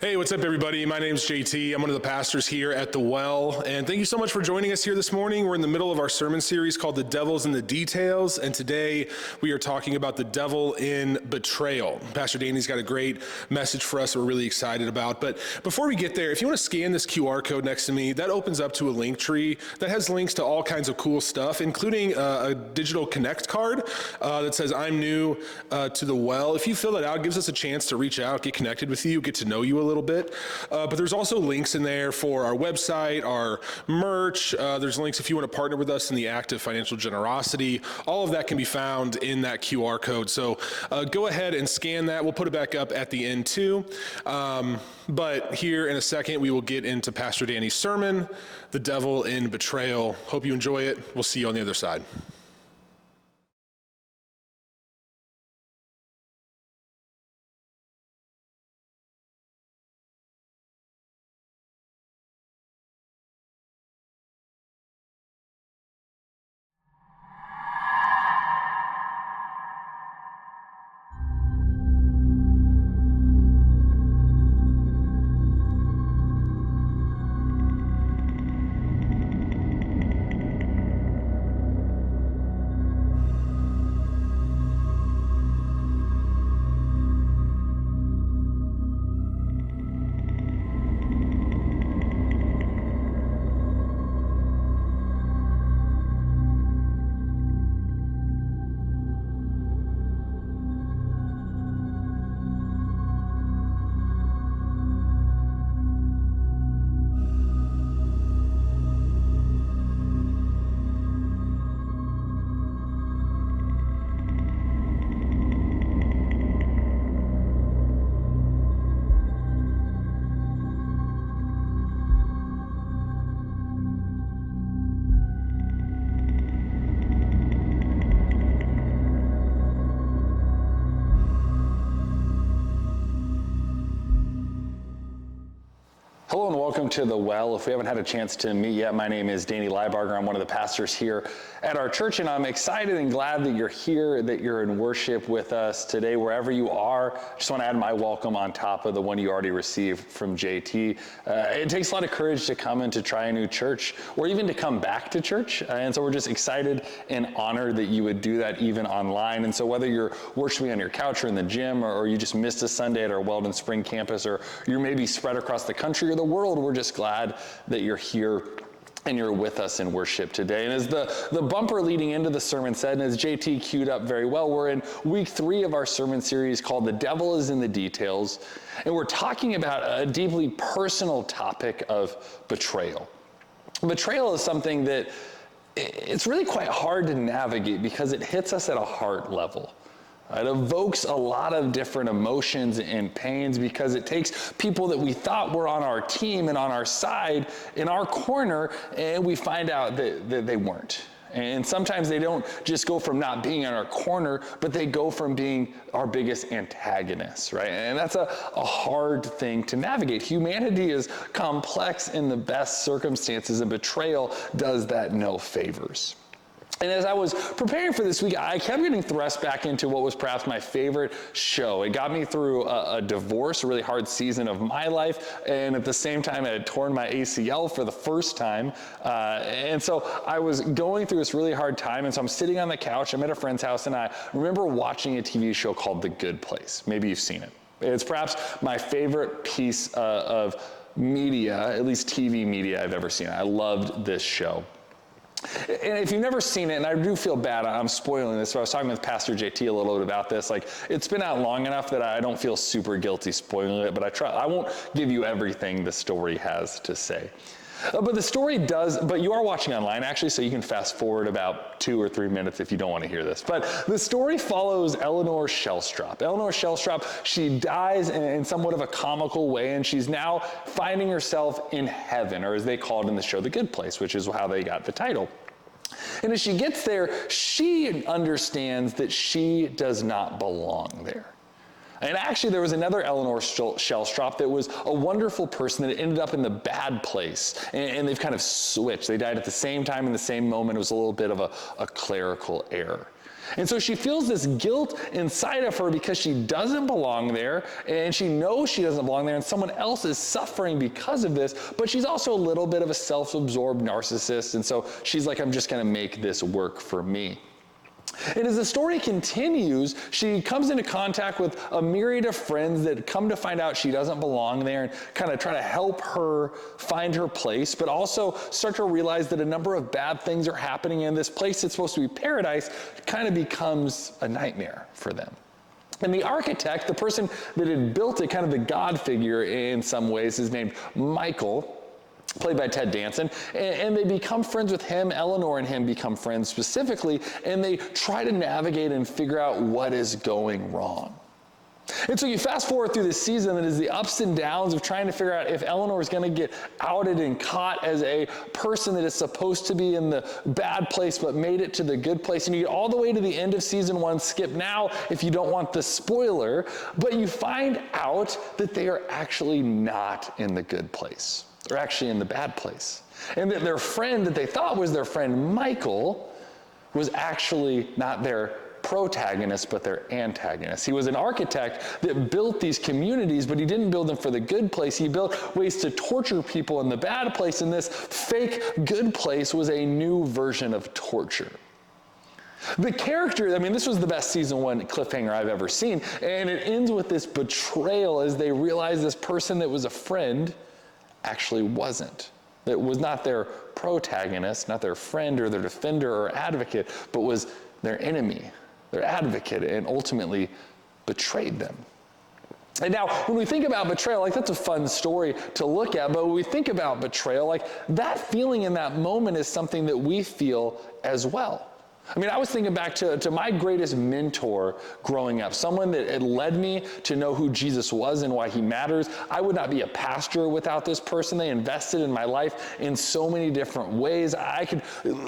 Hey, what's up, everybody? My name's JT. I'm one of the pastors here at The Well, and thank you so much for joining us here this morning. We're in the middle of our sermon series called The Devil's in the Details, and today we are talking about the devil in betrayal. Pastor Danny's got a great message for us that we're really excited about. But before we get there, if you want to scan this QR code next to me, that opens up to a link tree that has links to all kinds of cool stuff, including a digital connect card that says, I'm new to The Well. If you fill that out, it gives us a chance to reach out, get connected with you, get to know you a little bit. But there's also links in there for our website, our merch. There's links if you want to partner with us in the act of financial generosity. All of that can be found in that QR code. So go ahead and scan that. We'll put it back up at the end too. But here in a second, we will get into Pastor Danny's sermon, The Devil in Betrayal. Hope you enjoy it. We'll see you on the other side. Hello and welcome to The Well. If we haven't had a chance to meet yet, my name is Danny Liebarger. I'm one of the pastors here at our church, and I'm excited and glad that you're here, that you're in worship with us today, wherever you are. I just want to add my welcome on top of the one you already received from JT. It takes a lot of courage to come and to try a new church, or even to come back to church, and so we're just excited and honored that you would do that even online. And so whether you're worshiping on your couch or in the gym, or you just missed a Sunday at our Weldon Spring campus, or you're maybe spread across the country or the world, we're just glad that you're here and you're with us in worship today. And as the bumper leading into the sermon said, and as JT queued up very well, we're in week 3 of our sermon series called The Devil is in the Details, and we're talking about a deeply personal topic of betrayal. Betrayal is something that it's really quite hard to navigate because it hits us at a heart level. It evokes a lot of different emotions and pains because it takes people that we thought were on our team and on our side in our corner, and we find out that they weren't. And sometimes they don't just go from not being in our corner, but they go from being our biggest antagonists, right? And that's a hard thing to navigate. Humanity is complex in the best circumstances, and betrayal does that no favors. And as I was preparing for this week, I kept getting thrust back into what was perhaps my favorite show. It got me through a divorce, a really hard season of my life, and at the same time, I had torn my ACL for the first time. And so I was going through this really hard time, and so I'm sitting on the couch, I'm at a friend's house, and I remember watching a TV show called The Good Place. Maybe you've seen it. It's perhaps my favorite piece of media, at least TV media I've ever seen. I loved this show. And if you've never seen it, and I do feel bad, I'm spoiling this, so I was talking with Pastor JT a little bit about this, like, it's been out long enough that I don't feel super guilty spoiling it, but I won't give you everything the story has to say. But the story does, but you are watching online actually, so you can fast forward about 2 or 3 minutes if you don't want to hear this. But the story follows Eleanor Shellstrop. Eleanor Shellstrop, she dies in somewhat of a comical way, and she's now finding herself in heaven, or as they call it in the show, the good place, which is how they got the title. And as she gets there, she understands that she does not belong there. And actually, there was another Eleanor Shellstrop that was a wonderful person that ended up in the bad place. And they've kind of switched. They died at the same time in the same moment. It was a little bit of a clerical error. And so she feels this guilt inside of her because she doesn't belong there, and she knows she doesn't belong there, and someone else is suffering because of this, but she's also a little bit of a self-absorbed narcissist, and so she's like, I'm just going to make this work for me. And as the story continues, she comes into contact with a myriad of friends that come to find out she doesn't belong there and kind of try to help her find her place, but also start to realize that a number of bad things are happening, and this place that's supposed to be paradise kind of becomes a nightmare for them. And the architect, the person that had built it, kind of the God figure in some ways, is named Michael, played by Ted Danson, and they become friends with him. Eleanor and him become friends specifically, and they try to navigate and figure out what is going wrong. And so you fast forward through this season that is the ups and downs of trying to figure out if Eleanor is going to get outed and caught as a person that is supposed to be in the bad place but made it to the good place. And you get all the way to the end of season 1, skip now if you don't want the spoiler, but you find out that they are actually not in the good place. They're actually in the bad place. And that their friend that they thought was their friend Michael was actually not their protagonist, but their antagonist. He was an architect that built these communities, but he didn't build them for the good place. He built ways to torture people in the bad place, and this fake good place was a new version of torture. The character, I mean, this was the best season 1 cliffhanger I've ever seen, and it ends with this betrayal as they realize this person that was a friend actually wasn't. It was not their protagonist, not their friend or their defender or advocate, but was their enemy, their advocate, and ultimately betrayed them. And now, when we think about betrayal, like that's a fun story to look at, but when we think about betrayal, like that feeling in that moment is something that we feel as well. I mean, I was thinking back to my greatest mentor growing up, someone that had led me to know who Jesus was and why he matters. I would not be a pastor without this person. They invested in my life in so many different ways. I could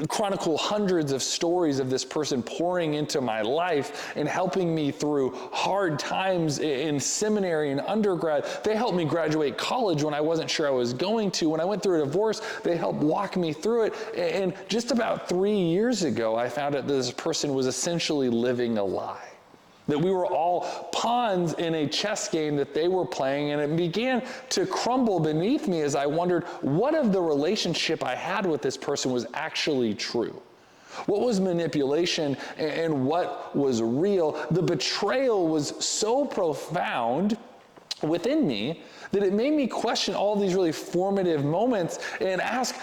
chronicle hundreds of stories of this person pouring into my life and helping me through hard times in seminary and undergrad. They helped me graduate college when I wasn't sure I was going to. When I went through a divorce, they helped walk me through it. And just about 3 years ago, I found out that this person was essentially living a lie. That we were all pawns in a chess game that they were playing, and it began to crumble beneath me as I wondered what of the relationship I had with this person was actually true. What was manipulation and what was real? The betrayal was so profound within me that it made me question all these really formative moments and ask,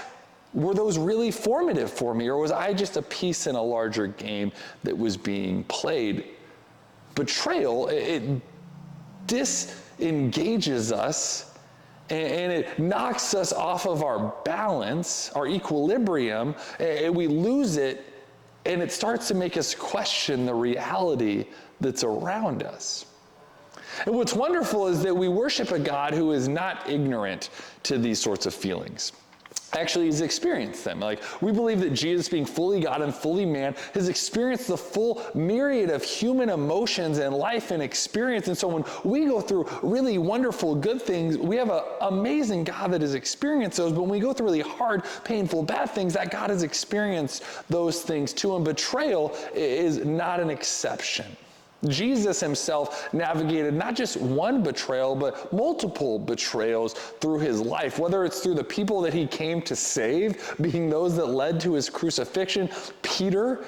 were those really formative for me, or was I just a piece in a larger game that was being played? Betrayal, it disengages us, and it knocks us off of our balance, our equilibrium, and we lose it, and it starts to make us question the reality that's around us. And what's wonderful is that we worship a God who is not ignorant to these sorts of feelings. Actually, he's experienced them. Like, we believe that Jesus, being fully God and fully man, has experienced the full myriad of human emotions and life and experience. And so when we go through really wonderful, good things, we have an amazing God that has experienced those. But when we go through really hard, painful, bad things, that God has experienced those things too. And betrayal is not an exception. Jesus himself navigated not just one betrayal, but multiple betrayals through his life, whether it's through the people that he came to save, being those that led to his crucifixion. Peter,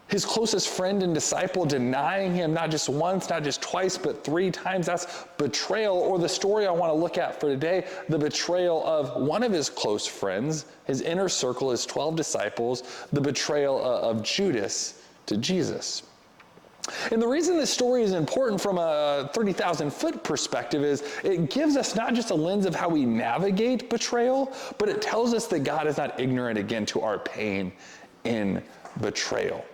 his closest friend and disciple, denying him not just once, not just twice, but 3 times. That's betrayal. Or the story I want to look at for today, the betrayal of one of his close friends, his inner circle, his 12 disciples, the betrayal of Judas to Jesus. And the reason this story is important from a 30,000-foot perspective is it gives us not just a lens of how we navigate betrayal, but it tells us that God is not ignorant, again, to our pain in betrayal.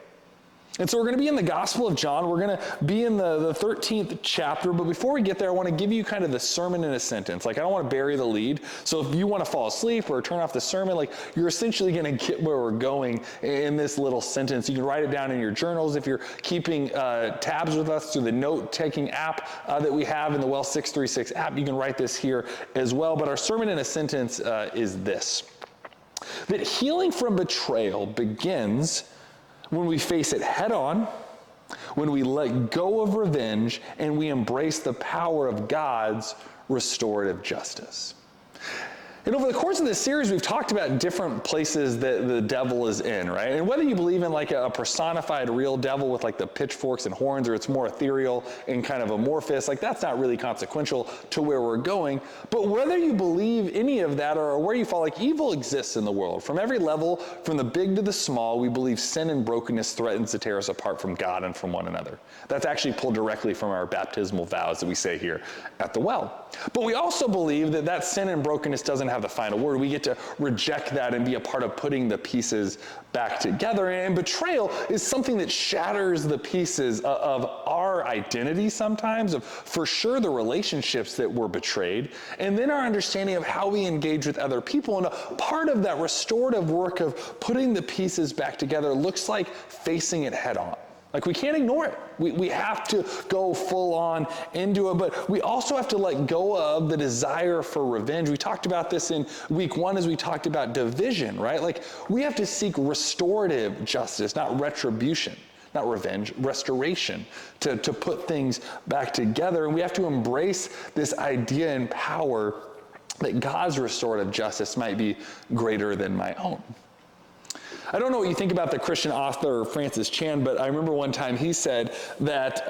And so we're going to be in the Gospel of John. We're going to be in the 13th chapter. But before we get there, I want to give you kind of the sermon in a sentence. Like, I don't want to bury the lead. So if you want to fall asleep or turn off the sermon, like, you're essentially going to get where we're going in this little sentence. You can write it down in your journals. If you're keeping tabs with us through the note-taking app that we have in the Well 636 app, you can write this here as well. But our sermon in a sentence is this: that healing from betrayal begins when we face it head on, when we let go of revenge, and we embrace the power of God's restorative justice. And over the course of this series, we've talked about different places that the devil is in, right? And whether you believe in like a personified real devil with like the pitchforks and horns, or it's more ethereal and kind of amorphous, like that's not really consequential to where we're going. But whether you believe any of that or where you fall, like evil exists in the world. From every level, from the big to the small, we believe sin and brokenness threatens to tear us apart from God and from one another. That's actually pulled directly from our baptismal vows that we say here at the well. But we also believe that that sin and brokenness doesn't have the final word. We get to reject that and be a part of putting the pieces back together. And betrayal is something that shatters the pieces of our identity sometimes, of for sure the relationships that were betrayed, and then our understanding of how we engage with other people. And a part of that restorative work of putting the pieces back together looks like facing it head on. Like we can't ignore it. We have to go full on into it, but we also have to let go of the desire for revenge. We talked about this in week 1 as we talked about division, right? Like we have to seek restorative justice, not retribution, not revenge, restoration, to put things back together. And we have to embrace this idea and power that God's restorative justice might be greater than my own. I don't know what you think about the Christian author Francis Chan, but I remember one time he said that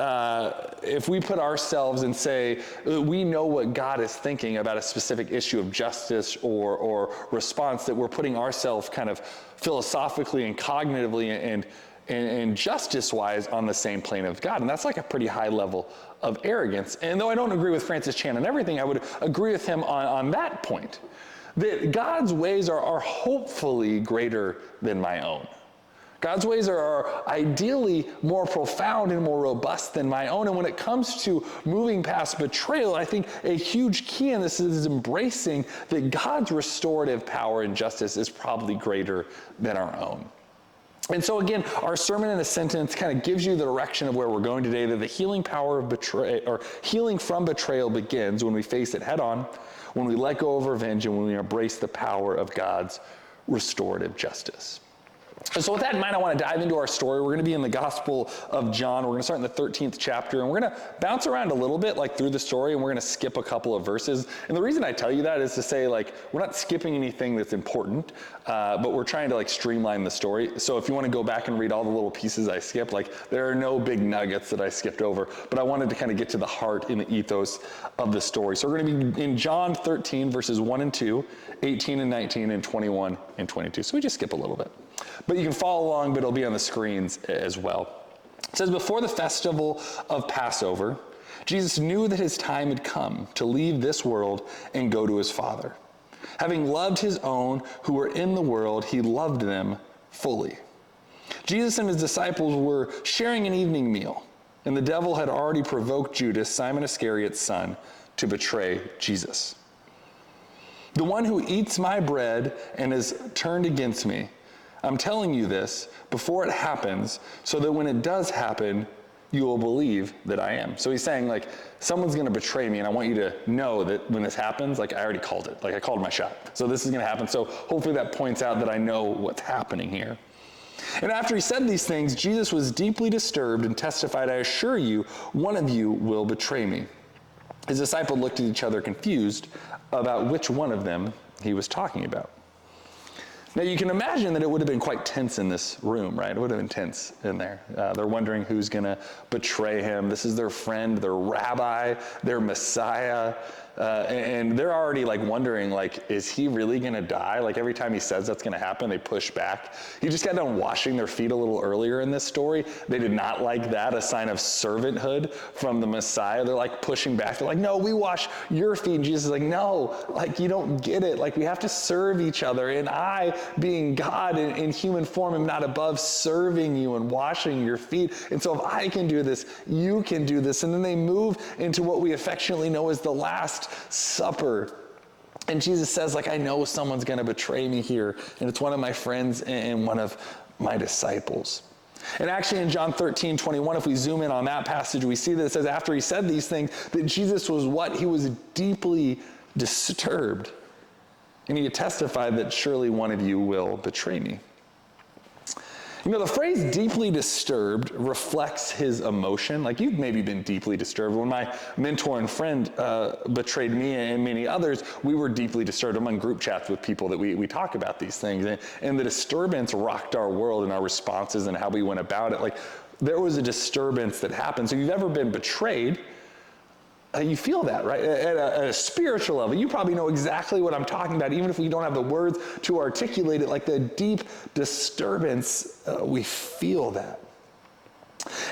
if we put ourselves and say we know what God is thinking about a specific issue of justice or response, that we're putting ourselves kind of philosophically and cognitively and justice-wise on the same plane of God. And that's like a pretty high level of arrogance. And though I don't agree with Francis Chan on everything, I would agree with him on that point. That God's ways are hopefully greater than my own. God's ways are ideally more profound and more robust than my own. And when it comes to moving past betrayal, I think a huge key in this is embracing that God's restorative power and justice is probably greater than our own. And so again, our sermon in a sentence kind of gives you the direction of where we're going today, that the healing power of betrayal, or healing from betrayal, begins when we face it head on, when we let go of revenge, and when we embrace the power of God's restorative justice. And so with that in mind, I want to dive into our story. We're going to be in the Gospel of John. We're going to start in the 13th chapter, and we're going to bounce around a little bit like through the story, and we're going to skip a couple of verses. And the reason I tell you that is to say, like, we're not skipping anything that's important, but we're trying to like streamline the story. So if you want to go back and read all the little pieces I skipped, like there are no big nuggets that I skipped over, but I wanted to kind of get to the heart and the ethos of the story. So we're going to be in John 13, verses 1 and 2, 18 and 19, and 21 and 22. So we just skip a little bit. But you can follow along, but it'll be on the screens as well. It says, before the festival of Passover, Jesus knew that his time had come to leave this world and go to his Father. Having loved his own who were in the world, he loved them fully. Jesus and his disciples were sharing an evening meal, and the devil had already provoked Judas, Simon Iscariot's son, to betray Jesus. The one who eats my bread and is turned against me, I'm telling you this before it happens, so that when it does happen, you will believe that I am. So he's saying, like, someone's going to betray me, and I want you to know that when this happens, like, I already called it. Like, I called my shot. So this is going to happen. So hopefully that points out that I know what's happening here. And after he said these things, Jesus was deeply disturbed and testified, I assure you, one of you will betray me. His disciples looked at each other confused about which one of them he was talking about. Now, you can imagine that it would have been quite tense in this room, right? It would have been tense in there. They're wondering who's going to betray him. This is their friend, their rabbi, their Messiah. And they're already like wondering, like, is he really going to die? Like every time he says that's going to happen, they push back. He just got done washing their feet a little earlier in this story. They did not like that, a sign of servanthood from the Messiah. They're like pushing back. They're like, no, we wash your feet. And Jesus is like, no, like you don't get it. Like we have to serve each other. And I, being God in human form, am not above serving you and washing your feet. And so if I can do this, you can do this. And then they move into what we affectionately know as the Last Supper. And Jesus says, like, I know someone's going to betray me here. And it's one of my friends and one of my disciples. And actually in John 13:21, if we zoom in on that passage, we see that it says after he said these things, that Jesus was what? He was deeply disturbed. And he testified that surely one of you will betray me. You know, the phrase deeply disturbed reflects his emotion. Like, you've maybe been deeply disturbed. When my mentor and friend betrayed me and many others, we were deeply disturbed. I'm on group chats with people that we talk about these things. And the disturbance rocked our world and our responses and how we went about it. Like, there was a disturbance that happened. So if you've ever been betrayed, you feel that, right? At a spiritual level, you probably know exactly what I'm talking about, even if we don't have the words to articulate it. Like, the deep disturbance, we feel that.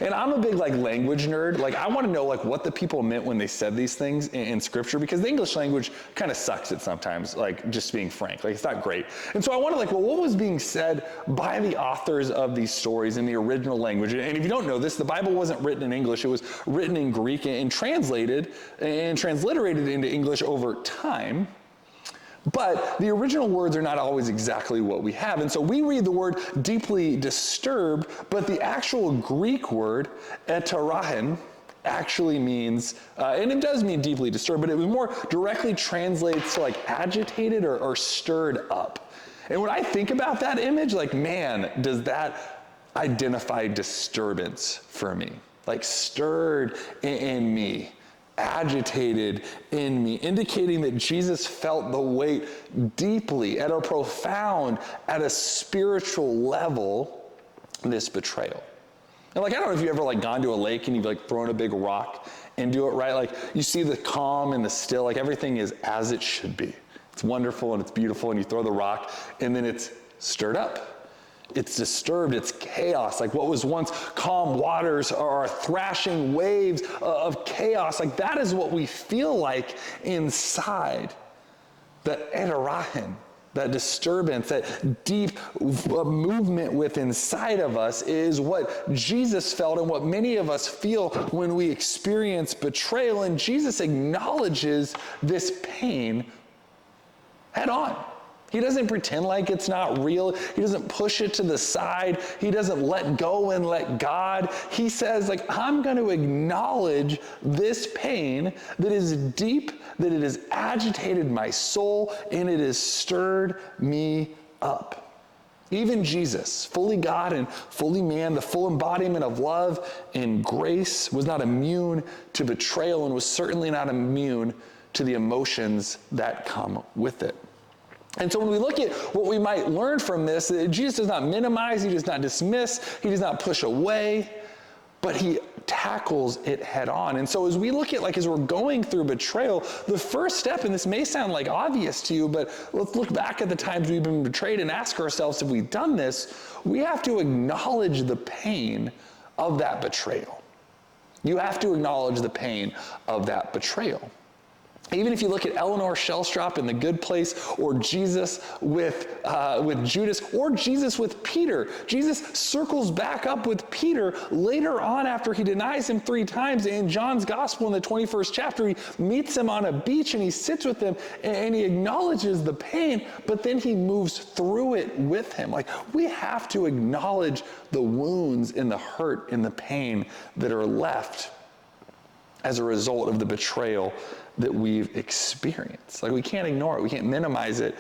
And I'm a big language nerd. I want to know what the people meant when they said these things in Scripture, because the English language kind of sucks it sometimes, just being frank. It's not great. And so I want to what was being said by the authors of these stories in the original language. And if you don't know this, the Bible wasn't written in English. It was written in Greek and translated and transliterated into English over time. But the original words are not always exactly what we have. And so we read the word deeply disturbed, but the actual Greek word, etarahin, actually means, and it does mean deeply disturbed, but it more directly translates to agitated or stirred up. And when I think about that image, man, does that identify disturbance for me? Stirred in me. Agitated in me, indicating that Jesus felt the weight deeply, at a profound, at a spiritual level, this betrayal. And I don't know if you've ever gone to a lake and you've thrown a big rock into it, right? You see the calm and the still, everything is as it should be. It's wonderful and it's beautiful, and you throw the rock and then it's stirred up. It's disturbed, it's chaos. What was once calm waters are thrashing waves of chaos. That is what we feel like inside. That etarahin, that disturbance, that deep movement within inside of us is what Jesus felt and what many of us feel when we experience betrayal. And Jesus acknowledges this pain head on. He doesn't pretend like it's not real. He doesn't push it to the side. He doesn't let go and let God. He says, I'm going to acknowledge this pain that is deep, that it has agitated my soul, and it has stirred me up. Even Jesus, fully God and fully man, the full embodiment of love and grace, was not immune to betrayal and was certainly not immune to the emotions that come with it. And so when we look at what we might learn from this, Jesus does not minimize, he does not dismiss, he does not push away, but he tackles it head on. And so as we look at, as we're going through betrayal, the first step, and this may sound obvious to you, but let's look back at the times we've been betrayed and ask ourselves, have we done this? We have to acknowledge the pain of that betrayal. You have to acknowledge the pain of that betrayal. Even if you look at Eleanor Shellstrop in The Good Place, or Jesus with Judas, or Jesus with Peter. Jesus circles back up with Peter later on after he denies him 3 times. In John's Gospel in the 21st chapter, he meets him on a beach and he sits with him and he acknowledges the pain, but then he moves through it with him. We have to acknowledge the wounds and the hurt and the pain that are left as a result of the betrayal that we've experienced. We can't ignore it. We can't minimize it.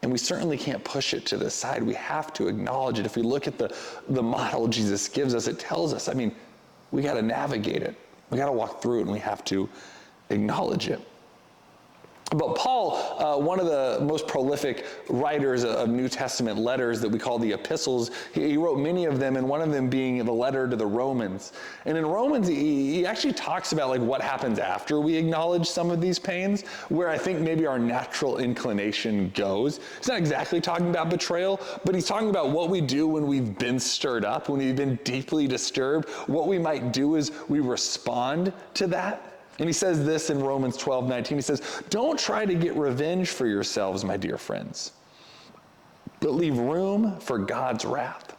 And we certainly can't push it to the side. We have to acknowledge it. If we look at the model Jesus gives us, it tells us, we got to navigate it. We got to walk through it, and we have to acknowledge it. But Paul, one of the most prolific writers of New Testament letters that we call the epistles, he wrote many of them, and one of them being the letter to the Romans. And in Romans, he actually talks about what happens after we acknowledge some of these pains, where I think maybe our natural inclination goes. He's not exactly talking about betrayal, but he's talking about what we do when we've been stirred up, when we've been deeply disturbed. What we might do is we respond to that. And he says this in Romans 12:19. He says, "Don't try to get revenge for yourselves, my dear friends, but leave room for God's wrath.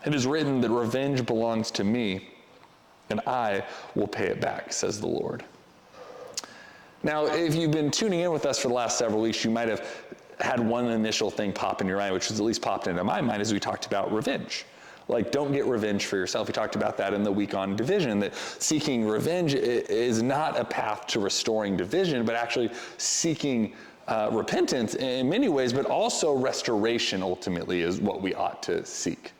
It is written that revenge belongs to me, and I will pay it back, says the Lord." Now, if you've been tuning in with us for the last several weeks, you might have had one initial thing pop in your mind, which has at least popped into my mind as we talked about revenge. Don't get revenge for yourself. We talked about that in the week on division, that seeking revenge is not a path to restoring division, but actually seeking repentance in many ways, but also restoration ultimately is what we ought to seek.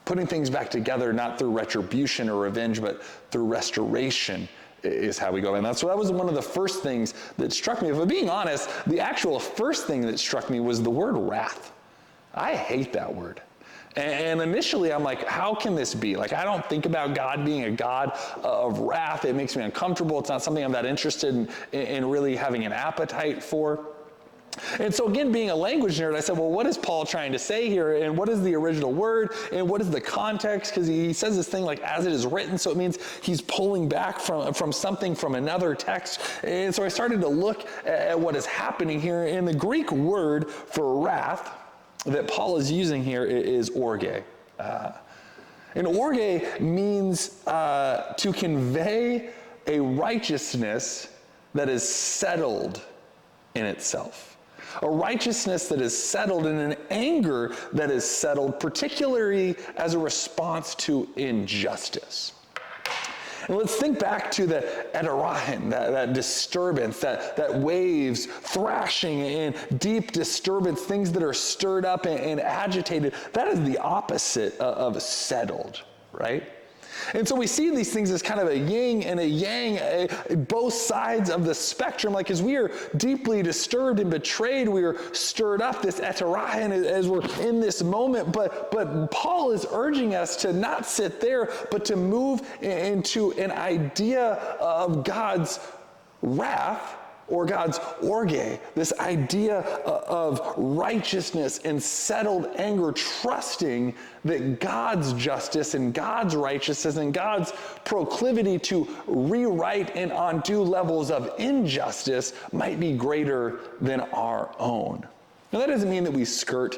Putting things back together, not through retribution or revenge, but through restoration is how we go. And that was one of the first things that struck me. If I'm being honest, the actual first thing that struck me was the word wrath. I hate that word. And initially I'm like, how can this be? Like, I don't think about God being a God of wrath. It makes me uncomfortable. It's not something I'm that interested in really having an appetite for. And so again, being a language nerd, I said, well, what is Paul trying to say here? And what is the original word? And what is the context? Because he says this thing like, as it is written. So it means he's pulling back from something from another text. And so I started to look at what is happening here. And the Greek word for wrath that Paul is using here is orge. And orge means to convey a righteousness that is settled in itself. A righteousness that is settled and an anger that is settled, particularly as a response to injustice. And let's think back to the Eterahim, that disturbance, that waves thrashing and deep disturbance, things that are stirred up and agitated. That is the opposite of settled, right? And so we see these things as kind of a yin and a yang, both sides of the spectrum. Like as we are deeply disturbed and betrayed, we are stirred up, this eterahim, as we're in this moment. But Paul is urging us to not sit there, but to move into an idea of God's wrath, or God's orge, this idea of righteousness and settled anger, trusting that God's justice and God's righteousness and God's proclivity to rewrite and undo levels of injustice might be greater than our own. Now, that doesn't mean that we skirt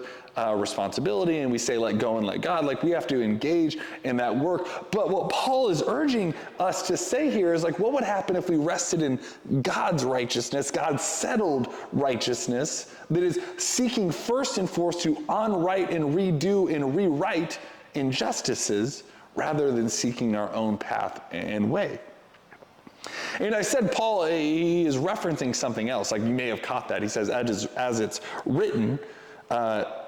responsibility and we say, let go and let God. Like, we have to engage in that work. But what Paul is urging us to say here is, like, what would happen if we rested in God's righteousness, God's settled righteousness, that is seeking first and foremost to unwrite and redo and rewrite injustices rather than seeking our own path and way. And I said Paul, he is referencing something else. Like, you may have caught that. He says, as it's written,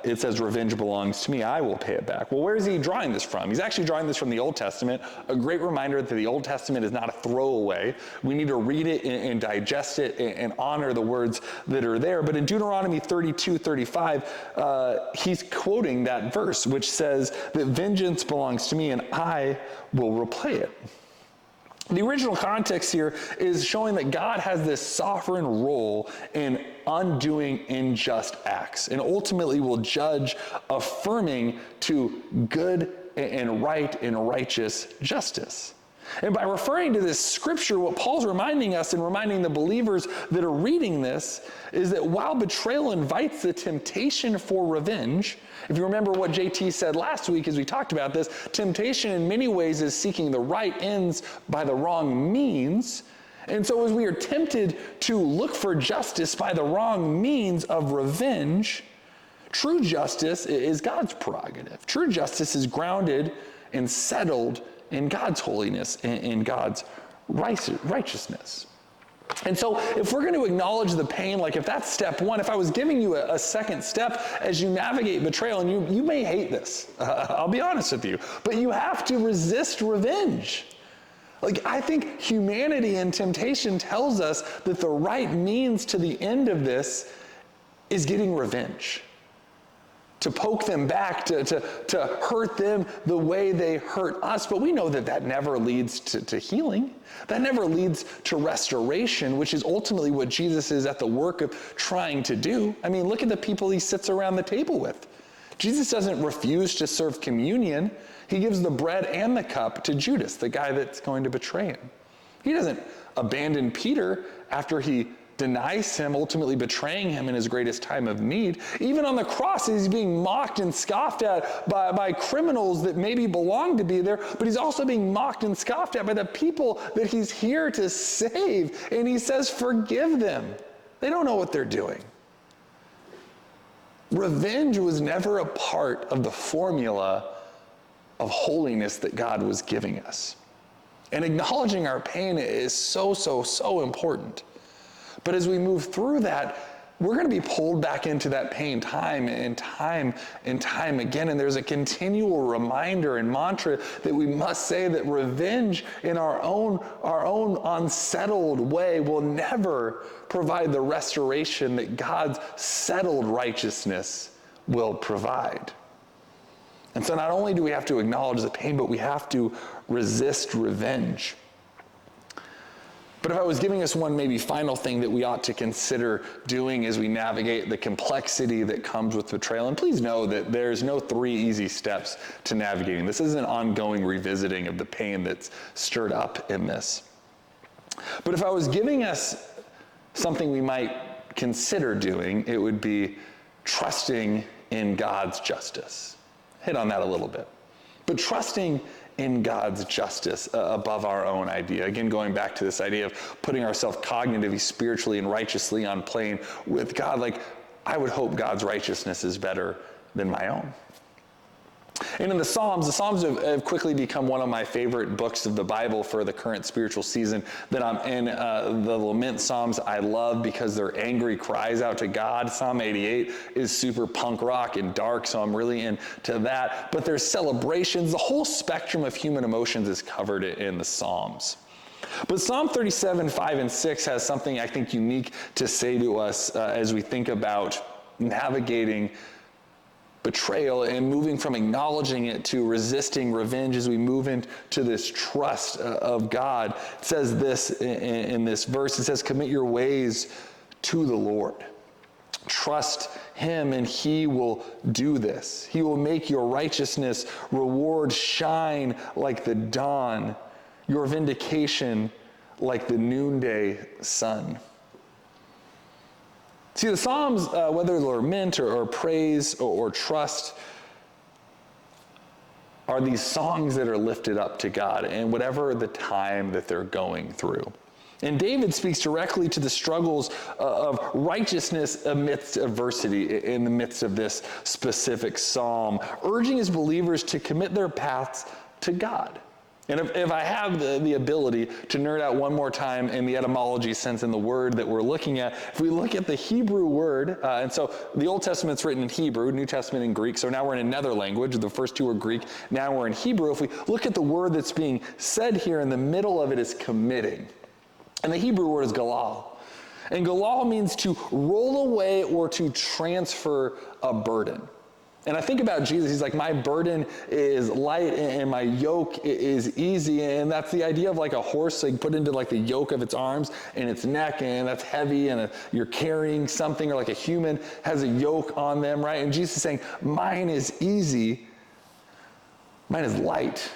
it says, revenge belongs to me, I will pay it back. Well, where is he drawing this from? He's actually drawing this from the Old Testament. A great reminder that the Old Testament is not a throwaway. We need to read it and digest it and honor the words that are there. But in Deuteronomy 32:35, he's quoting that verse, which says that vengeance belongs to me and I will repay it. The original context here is showing that God has this sovereign role in undoing unjust acts and ultimately will judge affirming to good and right and righteous justice. And by referring to this scripture, what Paul's reminding us and reminding the believers that are reading this is that while betrayal invites the temptation for revenge, if you remember what JT said last week as we talked about this, temptation in many ways is seeking the right ends by the wrong means. And so as we are tempted to look for justice by the wrong means of revenge, true justice is God's prerogative. True justice is grounded and settled in God's holiness and in God's righteousness. And so if we're going to acknowledge the pain, like if that's step one, if I was giving you a second step as you navigate betrayal, and you may hate this, I'll be honest with you, but you have to resist revenge. Like, I think humanity and temptation tells us that the right means to the end of this is getting revenge. To poke them back, to hurt them the way they hurt us. But we know that that never leads to healing. That never leads to restoration, which is ultimately what Jesus is at the work of trying to do. I mean, look at the people he sits around the table with. Jesus doesn't refuse to serve communion. He gives the bread and the cup to Judas, the guy that's going to betray him. He doesn't abandon Peter after he denies him, ultimately betraying him in his greatest time of need. Even on the cross, he's being mocked and scoffed at by criminals that maybe belong to be there, but he's also being mocked and scoffed at by the people that he's here to save. And he says, forgive them. They don't know what they're doing. Revenge was never a part of the formula of holiness that God was giving us. And acknowledging our pain is so important. But as we move through that, we're going to be pulled back into that pain time and time and time again. And there's a continual reminder and mantra that we must say that revenge in our own unsettled way will never provide the restoration that God's settled righteousness will provide. And so not only do we have to acknowledge the pain, but we have to resist revenge. But if I was giving us one maybe final thing that we ought to consider doing as we navigate the complexity that comes with betrayal, and please know that there's no 3 easy steps to navigating. This is an ongoing revisiting of the pain that's stirred up in this. But if I was giving us something we might consider doing, it would be trusting in God's justice. Hit on that a little bit. But trusting in God's justice above our own idea. Again, going back to this idea of putting ourselves cognitively, spiritually, and righteously on plane with God. Like, I would hope God's righteousness is better than my own. And in the Psalms have quickly become one of my favorite books of the Bible for the current spiritual season that I'm in. The Lament Psalms I love because they're angry cries out to God. Psalm 88 is super punk rock and dark, so I'm really into that. But there's celebrations. The whole spectrum of human emotions is covered in the Psalms. But Psalm 37, 5, and 6 has something I think unique to say to us as we think about navigating betrayal and moving from acknowledging it to resisting revenge as we move into this trust of God. It says this in this verse, it says, commit your ways to the Lord. Trust him and he will do this. He will make your righteousness reward shine like the dawn, your vindication like the noonday sun. See, the Psalms, whether they're lament or praise or trust, are these songs that are lifted up to God in whatever the time that they're going through. And David speaks directly to the struggles of righteousness amidst adversity in the midst of this specific psalm, urging his believers to commit their paths to God. And if I have the ability to nerd out one more time in the etymology sense in the word that we're looking at, if we look at the Hebrew word, and so the Old Testament's written in Hebrew, New Testament in Greek, so now we're in another language. The first two are Greek, now we're in Hebrew. If we look at the word that's being said here, in the middle of it is committing. And the Hebrew word is galal. And galal means to roll away or to transfer a burden. And I think about Jesus, he's like, my burden is light and my yoke is easy. And that's the idea of like a horse, like put into like the yoke of its arms and its neck, and that's heavy, and you're carrying something, or like a human has a yoke on them, right? And Jesus is saying, mine is easy, mine is light.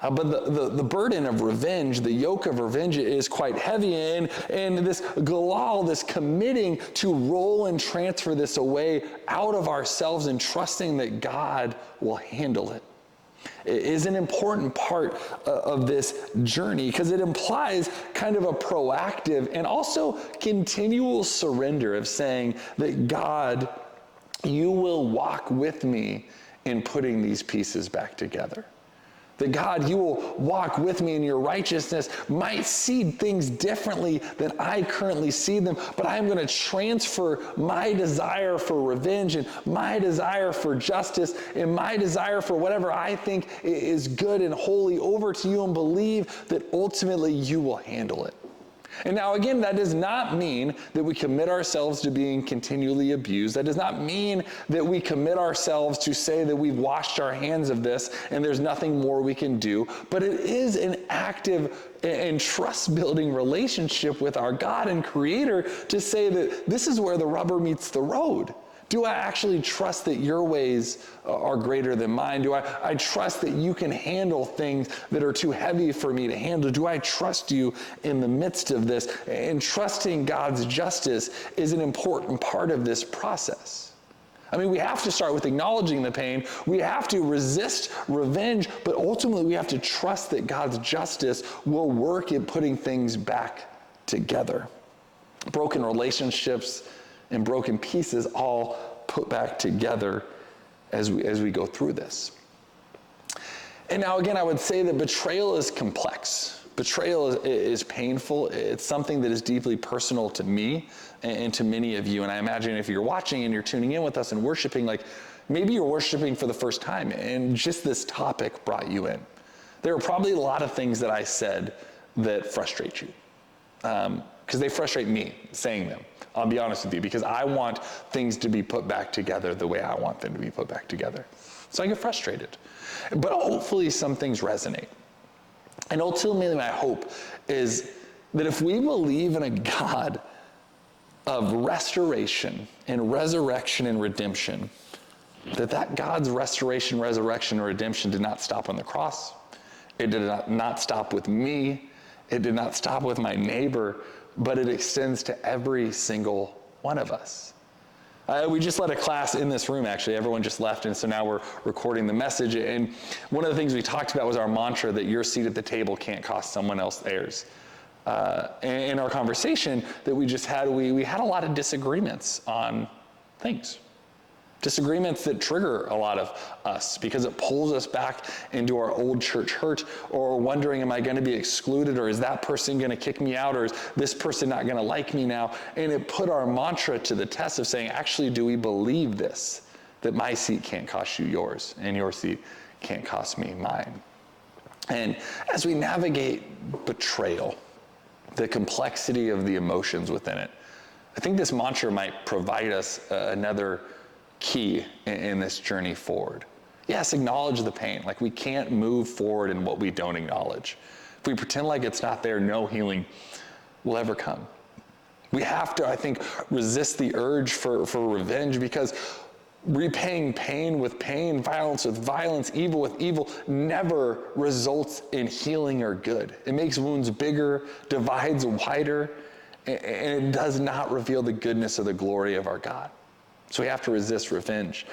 But the burden of revenge, the yoke of revenge is quite heavy. And this galal, this committing to roll and transfer this away out of ourselves and trusting that God will handle it, is an important part of this journey, because it implies kind of a proactive and also continual surrender of saying that God, you will walk with me in putting these pieces back together. That God, you will walk with me, and your righteousness might see things differently than I currently see them, but I'm going to transfer my desire for revenge and my desire for justice and my desire for whatever I think is good and holy over to you, and believe that ultimately you will handle it. And now again, that does not mean that we commit ourselves to being continually abused. That does not mean that we commit ourselves to say that we've washed our hands of this and there's nothing more we can do. But it is an active and trust-building relationship with our God and Creator to say that this is where the rubber meets the road. Do I actually trust that your ways are greater than mine? Do I trust that you can handle things that are too heavy for me to handle? Do I trust you in the midst of this? And trusting God's justice is an important part of this process. I mean, we have to start with acknowledging the pain. We have to resist revenge, but ultimately we have to trust that God's justice will work in putting things back together. Broken relationships and broken pieces all put back together as we go through this. And now again, I would say that betrayal is complex. Betrayal is painful. It's something that is deeply personal to me and to many of you. And I imagine if you're watching and you're tuning in with us and worshiping, like maybe you're worshiping for the first time and just this topic brought you in. There are probably a lot of things that I said that frustrate you, because they frustrate me saying them. I'll be honest with you, because I want things to be put back together the way I want them to be put back together. So I get frustrated. But hopefully some things resonate. And ultimately my hope is that if we believe in a God of restoration and resurrection and redemption, that God's restoration, resurrection, and redemption did not stop on the cross. It did not stop with me. It did not stop with my neighbor, but it extends to every single one of us. We just led a class in this room, actually. Everyone just left, and so now we're recording the message. And one of the things we talked about was our mantra that your seat at the table can't cost someone else theirs. In our conversation that we just had, we had a lot of disagreements on things. Disagreements that trigger a lot of us because it pulls us back into our old church hurt, or wondering, am I going to be excluded, or is that person going to kick me out, or is this person not going to like me now? And it put our mantra to the test of saying, actually, do we believe this, that my seat can't cost you yours, and your seat can't cost me mine? And as we navigate betrayal, the complexity of the emotions within it, I think this mantra might provide us another key in this journey forward. Yes, acknowledge the pain. Like, we can't move forward in what we don't acknowledge. If we pretend like it's not there, no healing will ever come. We have to, I think, resist the urge for revenge, because repaying pain with pain, violence with violence, evil with evil never results in healing or good. It makes wounds bigger, divides wider, and it does not reveal the goodness or the glory of our God. So we have to resist revenge.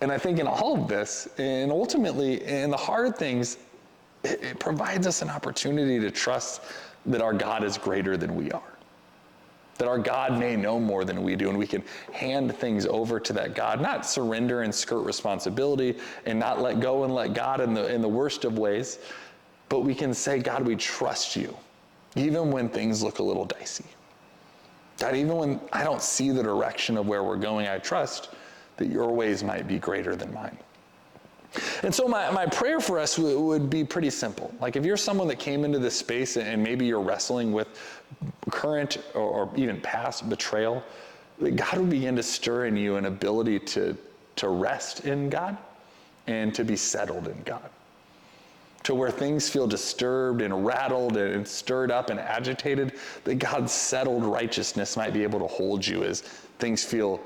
And I think in all of this, and ultimately in the hard things, it provides us an opportunity to trust that our God is greater than we are. That our God may know more than we do, and we can hand things over to that God, not surrender and skirt responsibility and not let go and let God in the worst of ways, but we can say, God, we trust you, even when things look a little dicey. God, even when I don't see the direction of where we're going, I trust that your ways might be greater than mine. And so my prayer for us would be pretty simple. Like, if you're someone that came into this space and maybe you're wrestling with current or even past betrayal, that God would begin to stir in you an ability to rest in God and to be settled in God. To where things feel disturbed and rattled and stirred up and agitated, that God's settled righteousness might be able to hold you as things feel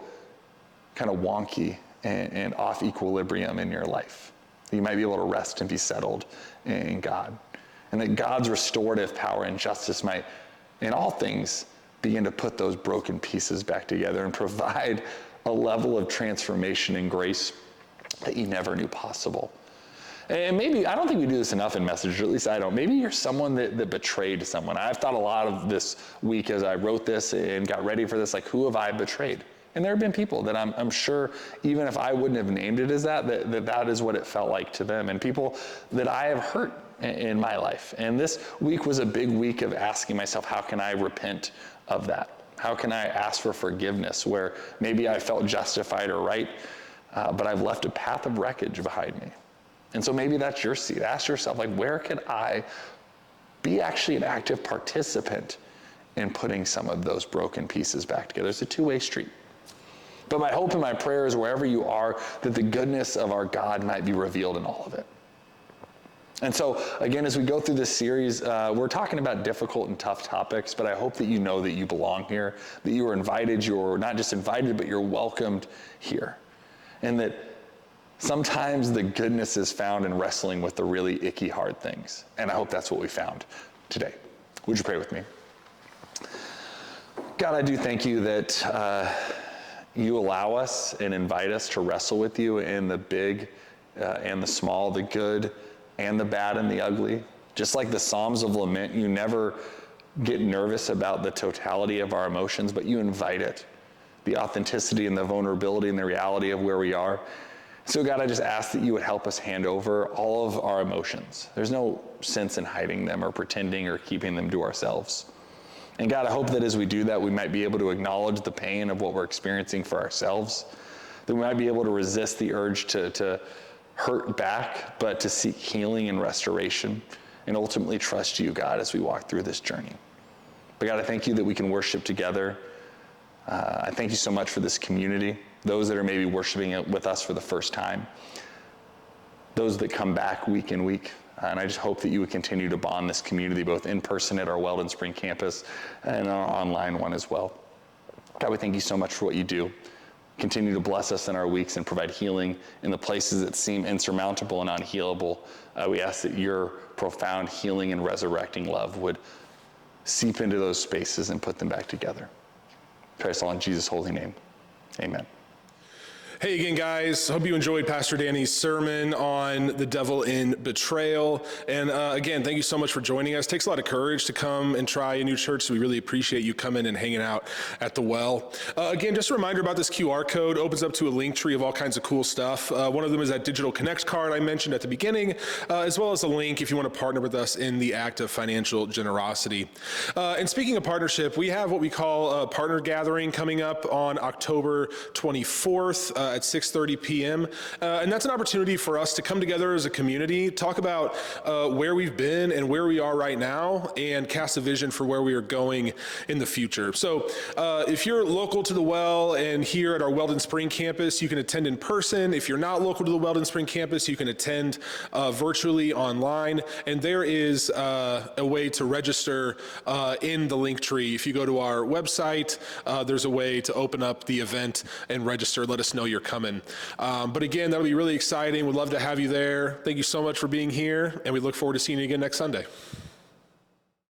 kind of wonky and off equilibrium in your life. You might be able to rest and be settled in God. And that God's restorative power and justice might, in all things, begin to put those broken pieces back together and provide a level of transformation and grace that you never knew possible. And maybe, I don't think we do this enough in Message, or at least I don't. Maybe you're someone that betrayed someone. I've thought a lot of this week as I wrote this and got ready for this, like, who have I betrayed? And there have been people that I'm sure, even if I wouldn't have named it as that is what it felt like to them. And people that I have hurt in my life. And this week was a big week of asking myself, how can I repent of that? How can I ask for forgiveness where maybe I felt justified or right, but I've left a path of wreckage behind me? And so maybe that's your seat. Ask yourself, like, where could I be actually an active participant in putting some of those broken pieces back together? It's a two-way street. But my hope and my prayer is wherever you are, that the goodness of our God might be revealed in all of it. And so, again, as we go through this series, we're talking about difficult and tough topics, but I hope that you know that you belong here, that you are invited, you're not just invited, but you're welcomed here. And that sometimes the goodness is found in wrestling with the really icky, hard things. And I hope that's what we found today. Would you pray with me? God, I do thank you that you allow us and invite us to wrestle with you in the big and the small, the good and the bad and the ugly. Just like the Psalms of Lament, you never get nervous about the totality of our emotions, but you invite it, the authenticity and the vulnerability and the reality of where we are. So God, I just ask that you would help us hand over all of our emotions. There's no sense in hiding them or pretending or keeping them to ourselves. And God, I hope that as we do that, we might be able to acknowledge the pain of what we're experiencing for ourselves, that we might be able to resist the urge to hurt back, but to seek healing and restoration, and ultimately trust you, God, as we walk through this journey. But God, I thank you that we can worship together. I thank you so much for this community, those that are maybe worshiping it with us for the first time, those that come back week in week. And I just hope that you would continue to bond this community, both in person at our Weldon Spring campus and our online one as well. God, we thank you so much for what you do. Continue to bless us in our weeks and provide healing in the places that seem insurmountable and unhealable. We ask that your profound healing and resurrecting love would seep into those spaces and put them back together. Pray this all in Jesus' holy name. Amen. Hey again, guys. Hope you enjoyed Pastor Danny's sermon on the devil in betrayal. And again, thank you so much for joining us. It takes a lot of courage to come and try a new church, so we really appreciate you coming and hanging out at the Well. Again, just a reminder about this QR code. Opens up to a link tree of all kinds of cool stuff. One of them is that digital connect card I mentioned at the beginning, as well as a link if you want to partner with us in the act of financial generosity. And speaking of partnership, we have what we call a partner gathering coming up on October 24th. At 6:30 p.m. And that's an opportunity for us to come together as a community, talk about where we've been and where we are right now, and cast a vision for where we are going in the future. So if you're local to the Well and here at our Weldon Spring campus, you can attend in person. If you're not local to the Weldon Spring campus, you can attend virtually online. And there is a way to register in the link tree. If you go to our website, there's a way to open up the event and register. Let us know you're coming. But again, that'll be really exciting. We'd love to have you there. Thank you so much for being here, and we look forward to seeing you again next Sunday.